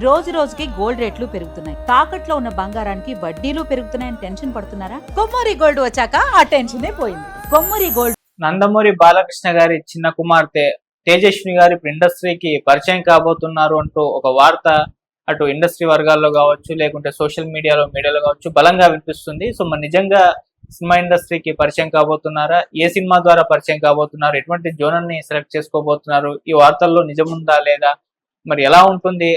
రోజు రోజుకి గోల్డ్ రేట్లు పెరుగుతున్నాయి. తాకట్లో ఉన్న బంగారానికి వడ్డీలు పెరుగుతున్నాయని టెన్షన్ పడుతున్నారా? కొమ్మూరి గోల్డ్ వచ్చాక ఆ టెన్షనే పోయింది. కొమ్మూరి గోల్డ్. నందమూరి బాలకృష్ణ గారి చిన్న కుమార్తె తేజస్విని గారు ఇప్పుడు ఇండస్ట్రీకి పరిచయం కాబోతున్నారు అంటూ ఒక వార్త అటు ఇండస్ట్రీ వర్గాల్లో కావచ్చు, లేకుంటే సోషల్ మీడియాలో కావచ్చు బలంగా వినిపిస్తుంది. సో మరి నిజంగా సినిమా ఇండస్ట్రీకి పరిచయం కాబోతున్నారా? ఏ సినిమా ద్వారా పరిచయం కాబోతున్నారు? ఎటువంటి జోనర్ ని సెలెక్ట్ చేసుకోబోతున్నారు? ఈ వార్తల్లో నిజముందా లేదా? మరి ఎలా ఉంటుంది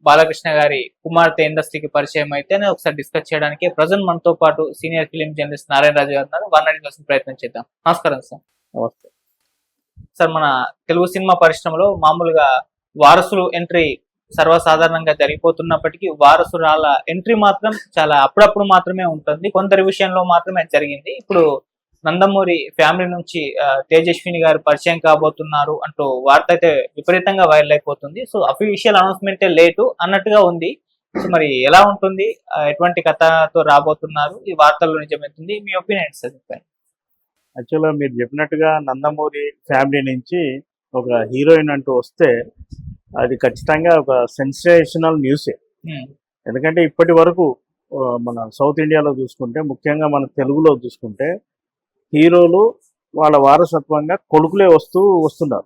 బాలకృష్ణ గారి కుమార్తె ఇండస్ట్రీకి పరిచయం అయితే ఒకసారి డిస్కస్ చేయడానికి ప్రజెంట్ మనతో పాటు సీనియర్ ఫిలిం జర్నలిస్ట్ నారాయణ రాజు గారు ఉన్నారు. వారిని అడిగి ప్రయత్నం చేద్దాం. నమస్కారం సార్. నమస్తే సార్, మన తెలుగు సినిమా పరిశ్రమలో మామూలుగా వారసులు ఎంట్రీ సర్వసాధారణంగా జరిగిపోతున్నప్పటికీ వారసురాల ఎంట్రీ మాత్రం చాలా అప్పుడప్పుడు మాత్రమే ఉంటుంది, కొందరి విషయంలో మాత్రమే జరిగింది. ఇప్పుడు నందమూరి ఫ్యామిలీ నుంచి తేజస్విని గారు పరిచయం కాబోతున్నారు అంటూ వార్త అయితే విపరీతంగా వైరల్ అయిపోతుంది. సో అఫీషియల్ అనౌన్స్మెంటే లేటు అన్నట్టుగా ఉంది. సో మరి ఎలా ఉంటుంది, ఎటువంటి కథతో రాబోతున్నారు, ఈ వార్తల్లో నిజమవుతుంది, మీ ఒపీనియన్ సార్ చెప్పండి. యాక్చువల్గా మీరు చెప్పినట్టుగా నందమూరి ఫ్యామిలీ నుంచి ఒక హీరోయిన్ అంటూ వస్తే అది ఖచ్చితంగా ఒక సెన్సేషనల్ న్యూసే. ఎందుకంటే ఇప్పటి వరకు మన సౌత్ ఇండియాలో చూసుకుంటే, ముఖ్యంగా మన తెలుగులో చూసుకుంటే హీరోలు వాళ్ళ వారసత్వంగా కొడుకులే వస్తున్నారు.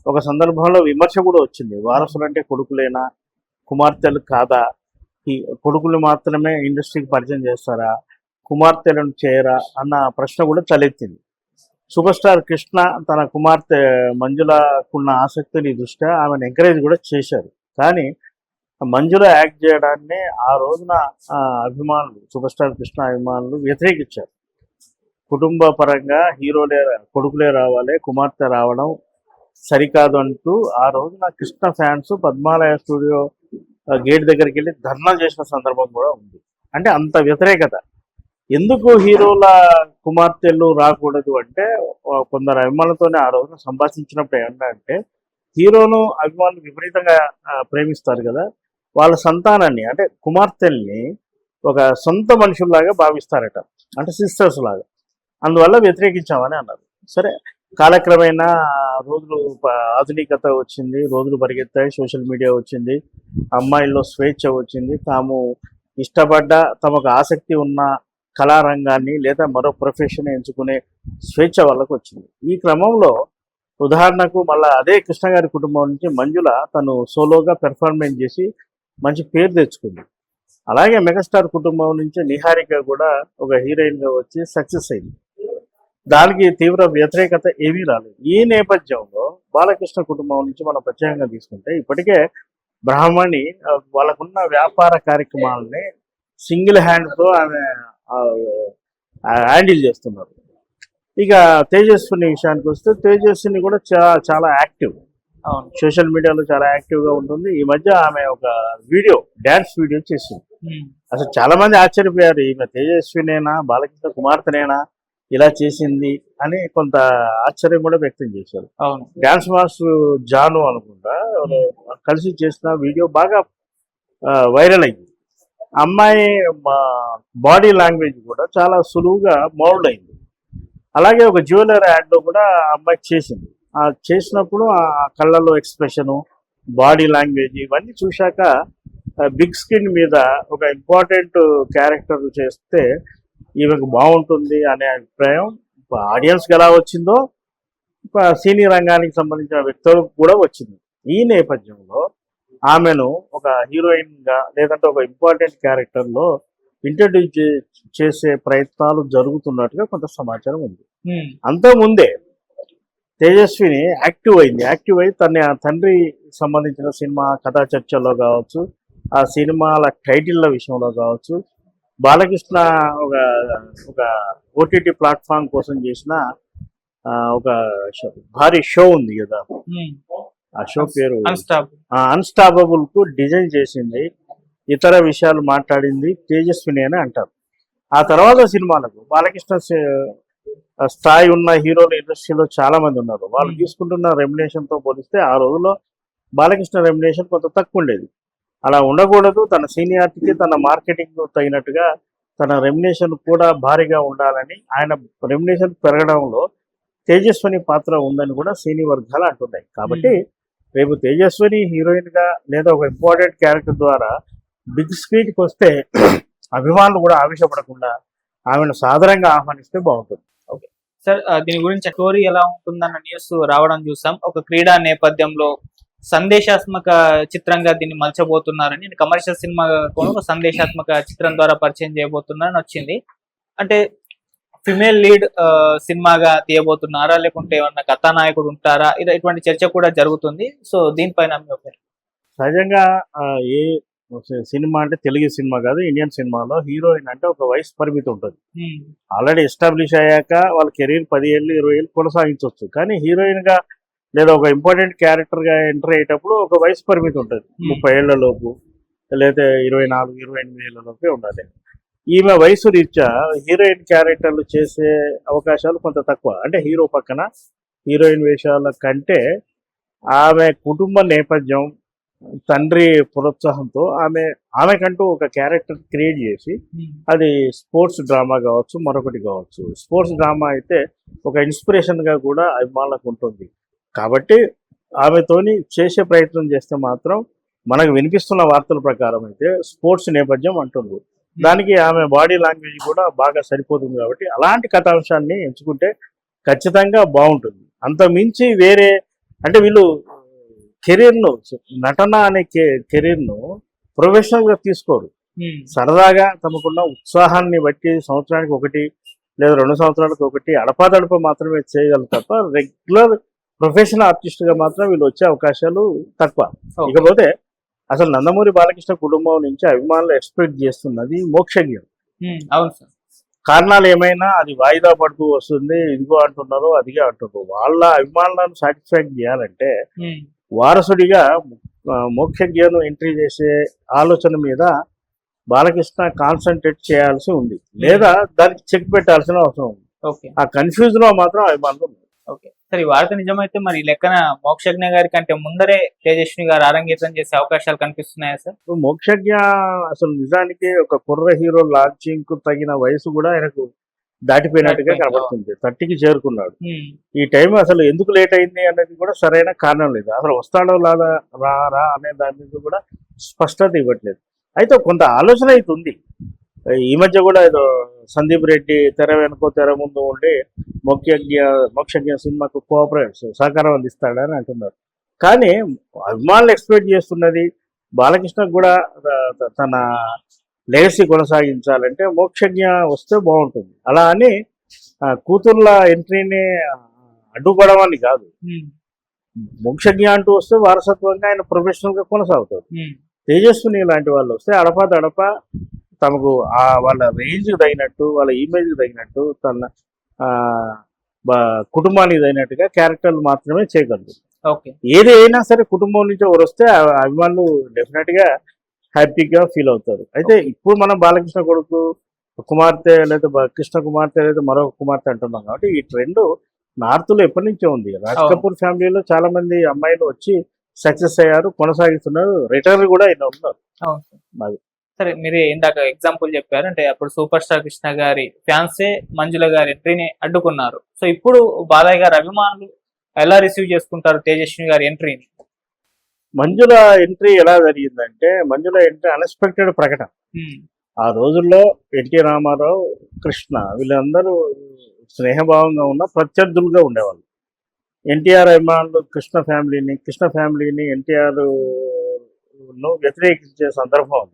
ఒక సందర్భంలో విమర్శ కూడా వచ్చింది, వారసులు అంటే కొడుకులేనా, కుమార్తెలు కాదా, కొడుకులు మాత్రమే ఇండస్ట్రీకి పరిచయం చేస్తారా, కుమార్తెలను చేయరా అన్న ప్రశ్న కూడా తలెత్తింది. సూపర్ స్టార్ కృష్ణ తన కుమార్తె మంజులకున్న ఆసక్తిని దృష్ట్యా ఆమెను ఎంకరేజ్ కూడా చేశారు. కానీ మంజుల యాక్ట్ చేయడాన్ని ఆ రోజున అభిమానులు, సూపర్ స్టార్ కృష్ణ అభిమానులు వ్యతిరేకించారు. కుటుంబ పరంగా హీరోలే కొడుకులే రావాలి, కుమార్తె రావడం సరికాదు అంటూ ఆ రోజున Krishna fans Padmalaya studio gate దగ్గరికి వెళ్ళి ధర్నా చేసిన సందర్భం కూడా ఉంది. అంటే అంత వ్యతిరేకత. ఎందుకు హీరోల కుమార్తెలు రాకూడదు అంటే, కొందరు అభిమానులతోనే ఆ రోజున సంభాషించినప్పుడు ఏంటంటే, హీరోను అభిమానులు విపరీతంగా ప్రేమిస్తారు కదా, వాళ్ళ సంతానాన్ని అంటే కుమార్తెల్ని ఒక సొంత మనుషుల్లాగా భావిస్తారట, అంటే సిస్టర్స్ లాగా. అందువల్ల వ్యతిరేకించామని అన్నారు. సరే, కాలక్రమేణా రోజులు ఆధునికత వచ్చింది, రోజులు పరిగెత్తాయి, సోషల్ మీడియా వచ్చింది, అమ్మాయిల్లో స్వేచ్ఛ వచ్చింది, తాము ఇష్టపడ్డ తమకు ఆసక్తి ఉన్న కళారంగాన్ని లేదా మరో ప్రొఫెషన్ ఎంచుకునే స్వేచ్ఛ వాళ్ళకు వచ్చింది. ఈ క్రమంలో ఉదాహరణకు మళ్ళీ అదే కృష్ణ గారి కుటుంబం నుంచి మంజుల తను సోలోగా పెర్ఫార్మెన్స్ చేసి మంచి పేరు తెచ్చుకుంది. అలాగే మెగాస్టార్ కుటుంబం నుంచి నిహారిక కూడా ఒక హీరోయిన్గా వచ్చి సక్సెస్ అయింది. దానికి తీవ్ర వ్యతిరేకత ఏమీ రాలేదు. ఈ నేపథ్యంలో బాలకృష్ణ కుటుంబం నుంచి మనం ప్రత్యేకంగా తీసుకుంటే, ఇప్పటికే బ్రాహ్మణి వాళ్ళకున్న వ్యాపార కార్యక్రమాలని సింగిల్ హ్యాండ్తో ఆమె హ్యాండిల్ చేస్తున్నారు. ఇక తేజస్విని విషయానికి వస్తే, తేజస్విని కూడా చాలా యాక్టివ్, సోషల్ మీడియాలో చాలా యాక్టివ్గా ఉంటుంది. ఈ మధ్య ఆమె ఒక డ్యాన్స్ వీడియో చేసింది. అసలు చాలా మంది ఆశ్చర్యపోయారు, ఈమె తేజస్వినేనా, బాలకృష్ణ కుమార్తెనేనా ఇలా చేసింది అని కొంత ఆశ్చర్యం కూడా వ్యక్తం చేశారు. డ్యాన్స్ మాస్టర్ జాను అనుకుంటా కలిసి చేసిన వీడియో బాగా వైరల్ అయింది. అమ్మాయి బాడీ లాంగ్వేజ్ కూడా చాలా సులువుగా మౌల్డ్ అయింది. అలాగే ఒక జ్యువెలరీ యాడ్లో కూడా అమ్మాయి చేసింది. చేసినప్పుడు ఆ కళ్ళలో ఎక్స్ప్రెషను, బాడీ లాంగ్వేజ్ ఇవన్నీ చూశాక బిగ్ స్క్రీన్ మీద ఒక ఇంపార్టెంట్ క్యారెక్టర్ చేస్తే ఈమెకు బాగుంటుంది అనే అభిప్రాయం ఆడియన్స్కి ఎలా వచ్చిందో సినీ రంగానికి సంబంధించిన వ్యక్తులకు కూడా వచ్చింది. ఈ నేపథ్యంలో ఆమెను ఒక హీరోయిన్గా లేదంటే ఒక ఇంపార్టెంట్ క్యారెక్టర్లో ఇంట్రడ్యూస్ చేసే ప్రయత్నాలు జరుగుతున్నట్టుగా కొంత సమాచారం ఉంది. అంతకుముందే తేజస్విని యాక్టివ్ అయి తన తండ్రి సంబంధించిన సినిమా కథా చర్చల్లో కావచ్చు, ఆ సినిమాల టైటిల్ల విషయంలో కావచ్చు, బాలకృష్ణ ఒక ఓటీటీ ప్లాట్ఫామ్ కోసం చేసిన ఒక భారీ షో ఉంది కదా, ఆ షో పేరు అన్స్టాపబుల్ కు డిజైన్ చేసింది, ఇతర విషయాలు మాట్లాడింది తేజస్విని అని అంటారు. ఆ తర్వాత సినిమాలకు బాలకృష్ణ స్థాయి ఉన్న హీరోల ఇండస్ట్రీలో చాలా మంది ఉన్నారు. వాళ్ళు తీసుకుంటున్న రెమ్యునేషన్తో పోలిస్తే ఆ రోజుల్లో బాలకృష్ణ రెమ్యునేషన్ కొంత తక్కువ ఉండేది. అలా ఉండకూడదు, తన సీనియారిటీకి తన మార్కెటింగ్ తగినట్టుగా తన రెమ్యునేషన్ కూడా భారీగా ఉండాలని ఆయన రెమ్యునేషన్ పెరగడంలో తేజస్విని పాత్ర ఉందని కూడా సినీ వర్గాలు అంటున్నాయి. కాబట్టి రేపు తేజస్విని హీరోయిన్ గా లేదా ఒక ఇంపార్టెంట్ క్యారెక్టర్ ద్వారా బిగ్ స్క్రీన్ కి వస్తే అభిమానులు కూడా ఆవేశపడకుండా ఆమెను సాదరంగా ఆహ్వానిస్తే బాగుంటుంది. సార్ దీని గురించి స్టోరీ ఎలా ఉంటుందన్న న్యూస్ రావడం చూసాం. ఒక క్రీడా నేపథ్యంలో సందేశాత్మక చిత్రంగా దీన్ని మలచబోతున్నారని, కమర్షియల్ సినిమా కూడా ఒక సందేశాత్మక చిత్రం ద్వారా పరిచయం చేయబోతున్నారని వచ్చింది. అంటే ఫిమేల్ లీడ్ సినిమాగా తీయబోతున్నారా, లేకుంటే ఏమన్నా కథానాయకుడు ఉంటారా, ఇటువంటి చర్చ కూడా జరుగుతుంది. సో దీనిపైన మీ ఒపీనియన్? సహజంగా ఏ సినిమా అంటే తెలుగు సినిమా కాదు, ఇండియన్ సినిమాలో హీరోయిన్ అంటే ఒక వయసు పరిమితి ఉంటుంది. ఆల్రెడీ ఎస్టాబ్లిష్ అయ్యాక వాళ్ళ కెరీర్ 10 ఏళ్ళు 20 ఏళ్ళు కొనసాగించవచ్చు. కానీ హీరోయిన్ గా లేదా ఒక ఇంపార్టెంట్ క్యారెక్టర్ గా ఎంటర్ అయ్యేటప్పుడు ఒక వయసు పరిమితి ఉంటుంది. 30 ఏళ్ల లోపు లేదా 24 28 ఏళ్ల లోపే ఉండాలి. ఈమె వయసు రీత్యా హీరోయిన్ క్యారెక్టర్లు చేసే అవకాశాలు కొంత తక్కువ. అంటే హీరో పక్కన హీరోయిన్ వేషాల కంటే ఆమె కుటుంబ నేపథ్యం, తండ్రి ప్రోత్సాహంతో ఆమెకంటూ ఒక క్యారెక్టర్ క్రియేట్ చేసి, అది స్పోర్ట్స్ డ్రామా కావచ్చు, మరొకటి కావచ్చు. స్పోర్ట్స్ డ్రామా అయితే ఒక ఇన్స్పిరేషన్ గా కూడా అభిమానులకు ఉంటుంది. కాబట్టి ఆమెతోని చేసే ప్రయత్నం చేస్తే మాత్రం మనకు వినిపిస్తున్న వార్తల ప్రకారం అయితే స్పోర్ట్స్ నేపథ్యం అంటుంది. దానికి ఆమె బాడీ లాంగ్వేజ్ కూడా బాగా సరిపోతుంది. కాబట్టి అలాంటి కథాంశాన్ని ఎంచుకుంటే ఖచ్చితంగా బాగుంటుంది. అంత మించి వేరే అంటే వీళ్ళు కెరీర్ను, నటన అనే కెరీర్ను ప్రొఫెషనల్గా తీసుకోరు. సరదాగా తమకున్న ఉత్సాహాన్ని బట్టి సంవత్సరానికి ఒకటి లేదా 2 సంవత్సరాలకు ఒకటి అడపాదడప మాత్రమే చేయగలరు తప్ప రెగ్యులర్ ప్రొఫెషనల్ ఆర్టిస్ట్గా మాత్రం వీళ్ళు వచ్చే అవకాశాలు తక్కువ. ఇకపోతే అసలు నందమూరి బాలకృష్ణ కుటుంబం నుంచి అభిమానులు ఎక్స్పెక్ట్ చేస్తున్నది మోక్షజ్ఞం. అవును సార్. కారణాలు ఏమైనా అది వాయిదా పడుతూ వస్తుంది, ఇదిగో అంటున్నారు, అదిగా అంటున్నారు. వాళ్ళ అభిమానులను సాటిస్ఫాక్ట్ చేయాలంటే వారసుడిగా మోక్షజ్ఞను ఎంట్రీ చేసే ఆలోచన మీద బాలకృష్ణ కాన్సన్ట్రేట్ చేయాల్సి ఉంది, లేదా దానికి చెక్ పెట్టాల్సిన అవసరం ఉంది. ఆ కన్ఫ్యూజన్ లో మాత్రం అభిమానులు ఉన్నారు. ఓకే సరే, ఈ వార్త నిజమైతే మరి లెక్కన మోక్షజ్ఞ గారి కంటే ముందరే తేజస్విని గారు అరంగేట్రం చేసే అవకాశాలు కనిపిస్తున్నాయా సార్? మోక్షజ్ఞ అసలు నిజానికి ఒక కుర్ర హీరో లాంచింగ్ కు తగిన వయసు కూడా ఆయనకు దాటిపోయినట్టుగా కనబడుతుంది. 30కి చేరుకున్నాడు. ఈ టైం అసలు ఎందుకు లేట్ అయింది అనేది కూడా సరైన కారణం లేదు. అసలు వస్తాడో లేదా రా అనే దాని మీద కూడా స్పష్టత ఇవ్వట్లేదు. అయితే కొంత ఆలోచన అయితే ఉంది. ఈ మధ్య కూడా ఏదో సందీప్ రెడ్డి తెర వెనుకో తెర ముందు ఉండి మోక్షజ్ఞ సినిమాకు సహకారం అందిస్తాడని అంటున్నారు. కానీ అభిమానులు ఎక్స్పెక్ట్ చేస్తున్నది బాలకృష్ణకు కూడా తన లెగసీ కొనసాగించాలంటే మోక్షజ్ఞ వస్తే బాగుంటుంది. అలా అని కూతుర్ల ఎంట్రీని అడ్డుపడమని కాదు. మోక్షజ్ఞ అంటూ వస్తే వారసత్వంగా ఆయన ప్రొఫెషనల్ గా కొనసాగుతాడు. తేజస్విని లాంటి వాళ్ళు వస్తే అడప తమకు వాళ్ళ రేంజ్ తగినట్టు, వాళ్ళ ఇమేజ్ తగినట్టు, తన కుటుంబానికి తగినట్టుగా క్యారెక్టర్లు మాత్రమే చేయగలరు. ఏది అయినా సరే కుటుంబం నుంచి ఎవరు వస్తే అభిమానులు డెఫినెట్ గా హ్యాపీగా ఫీల్ అవుతారు. అయితే ఇప్పుడు మనం బాలకృష్ణ కొడుకు కుమార్తె లేదా కృష్ణ కుమార్తె లేదా మరొక కుమార్తె అంటున్నాం. కాబట్టి ఈ ట్రెండ్ నార్త్ లో ఎప్పటి నుంచో ఉంది. రాజ్ కపూర్ ఫ్యామిలీలో చాలా మంది అమ్మాయిలు వచ్చి సక్సెస్ అయ్యారు, కొనసాగిస్తున్నారు, రిటర్న్ కూడా ఇలా ఉన్నారు. సరే, మీరు ఇందాక ఎగ్జాంపుల్ చెప్పారు, అంటే అప్పుడు సూపర్ స్టార్ కృష్ణ గారి ఫ్యాన్సే మంజుల గారి ఎంట్రీని అడ్డుకున్నారు. సో ఇప్పుడు బాలయ్య గారి అభిమానులు ఎలా రిసీవ్ చేసుకుంటారు తేజస్విని గారి ఎంట్రీని? మంజుల ఎంట్రీ ఎలా జరిగిందంటే, మంజుల ఎంట్రీ అన్ఎక్స్పెక్టెడ్ ప్రకటన. ఆ రోజుల్లో ఎన్టీ రామారావు, కృష్ణ వీళ్ళందరూ స్నేహభావంగా ఉన్న ప్రత్యర్థులుగా ఉండేవాళ్ళు. ఎన్టీఆర్ అభిమానులు కృష్ణ ఫ్యామిలీని ఎన్టీఆర్ వ్యతిరేకించే సందర్భం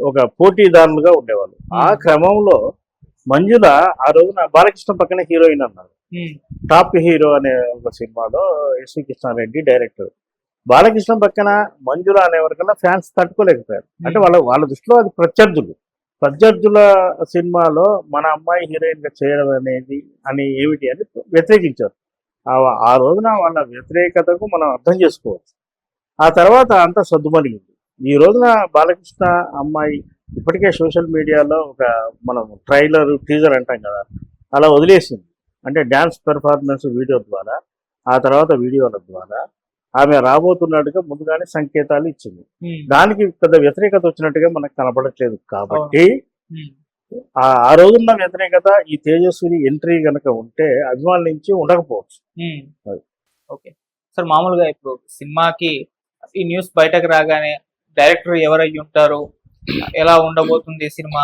ఒక పోటీదారులుగా ఉండేవాళ్ళు. ఆ క్రమంలో మంజుల ఆ రోజున బాలకృష్ణ పక్కన హీరోయిన్ అన్నారు. టాప్ హీరో అనే ఒక సినిమాలో ఎస్వి కృష్ణారెడ్డి డైరెక్టర్. బాలకృష్ణ పక్కన మంజుల అనేవరకల్లా ఫ్యాన్స్ తట్టుకోలేకపోయారు. అంటే వాళ్ళ దృష్టిలో అది ప్రత్యర్థుల సినిమాలో మన అమ్మాయి హీరోయిన్ గా చేయడం అనేది ఏమిటి అని వ్యతిరేకించారు. ఆ రోజున వాళ్ళ వ్యతిరేకతకు మనం అర్థం చేసుకోవచ్చు. ఆ తర్వాత అంతా సర్దుమణిగింది. ఈ రోజున బాలకృష్ణ అమ్మాయి ఇప్పటికే సోషల్ మీడియాలో మనం ట్రైలర్ టీజర్ అంటాం కదా, అలా వదిలేసింది. అంటే డ్యాన్స్ పెర్ఫార్మెన్స్ వీడియో ద్వారా, ఆ తర్వాత వీడియోల ద్వారా ఆమె రాబోతున్నట్టుగా ముందుగానే సంకేతాలు ఇచ్చింది. దానికి పెద్ద వ్యతిరేకత వచ్చినట్టుగా మనకు కనపడట్లేదు. కాబట్టి ఆ రోజున్న వ్యతిరేకత ఈ తేజస్విని ఎంట్రీ గనక ఉంటే అభిమానుల నుంచి ఉండకపోవచ్చు. ఓకే, సో సార్ మామూలుగా ఇప్పుడు సినిమాకి ఈ న్యూస్ బయటకు రాగానే డైరెక్టర్ ఎవరై ఉంటారు, ఎలా ఉండబోతుంది సినిమా,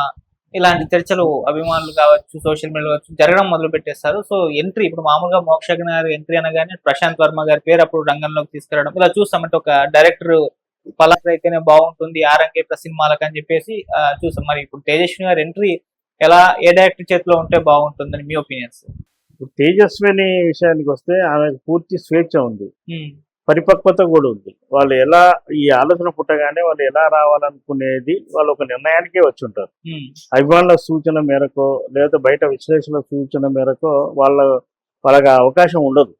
ఇలాంటి చర్చలు అభిమానులు కావచ్చు, సోషల్ మీడియా కావచ్చు జరగడం మొదలు పెట్టేస్తారు. సో ఎంట్రీ ఇప్పుడు మామూలుగా మోక్షజ్ఞ గారి ఎంట్రీ అనగానే ప్రశాంత్ వర్మ గారి పేరు అప్పుడు రంగంలోకి తీసుకురావడం ఇలా చూస్తామంటే ఒక డైరెక్టర్ పలానా అయితేనే బాగుంటుంది ఆరంగేట్ర సినిమాలకు అని చెప్పేసి చూసాం. మరి ఇప్పుడు తేజస్విని గారి ఎంట్రీ ఎలా ఏ డైరెక్టర్ చేతిలో ఉంటే బాగుంటుందని మీ ఒపీనియన్స్? ఇప్పుడు తేజస్విని విషయానికి వస్తే ఆమెకు పూర్తి స్వేచ్ఛ ఉంది, పరిపక్వత కూడా ఉంది. వాళ్ళు ఎలా ఈ ఆలోచన పుట్టగానే వాళ్ళు ఎలా రావాలనుకునేది వాళ్ళు ఒక నిర్ణయానికే వచ్చి ఉంటారు. అభిమానుల సూచన మేరకో లేదా బయట విశ్లేషణ సూచన మేరకో వాళ్ళకి అవకాశం ఉండదు.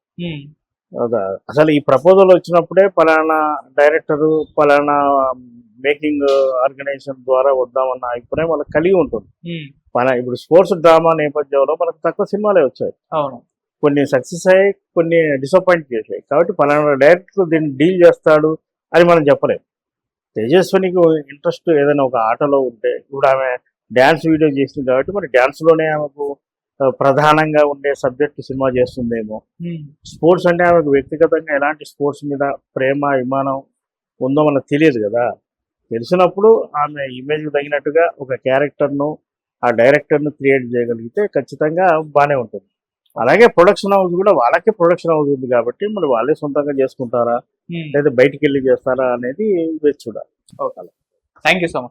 అసలు ఈ ప్రపోజల్ వచ్చినప్పుడే పలానా డైరెక్టరు పలానా మేకింగ్ ఆర్గనైజేషన్ ద్వారా వద్దామన్న అభిప్రాయం వాళ్ళకి కలిగి ఉంటుంది. ఇప్పుడు స్పోర్ట్స్ డ్రామా నేపథ్యంలో మనకు తక్కువ సినిమాలే వచ్చాయి, కొన్ని సక్సెస్ అయ్యాయి, కొన్ని డిసప్పాయింట్ చేసాయి. కాబట్టి పలానా డైరెక్టర్ దీన్ని డీల్ చేస్తాడు అని మనం చెప్పలేము. తేజస్వినికి ఇంట్రెస్ట్ ఏదైనా ఒక ఆటలో ఉంటే, ఇప్పుడు ఆమె డ్యాన్స్ వీడియో చేసింది కాబట్టి మరి డ్యాన్స్లోనే ఆమెకు ప్రధానంగా ఉండే సబ్జెక్ట్ సినిమా చేస్తుందేమో. స్పోర్ట్స్ అంటే ఆమెకు వ్యక్తిగతంగా ఎలాంటి స్పోర్ట్స్ మీద ప్రేమ అభిమానం ఉందో మనకు తెలియదు కదా. తెలిసినప్పుడు ఆమె ఇమేజ్కి తగినట్టుగా ఒక క్యారెక్టర్ను ఆ డైరెక్టర్ను క్రియేట్ చేయగలిగితే ఖచ్చితంగా బాగానే ఉంటుంది. అలాగే ప్రొడక్షన్ హౌస్ కూడా వాళ్ళకే ప్రొడక్షన్ హౌస్ ఉంది కాబట్టి మరి వాళ్ళే సొంతంగా చేసుకుంటారా లేదా బయటికి వెళ్ళి చేస్తారా అనేది వేచి చూడాలి. Thank you so much.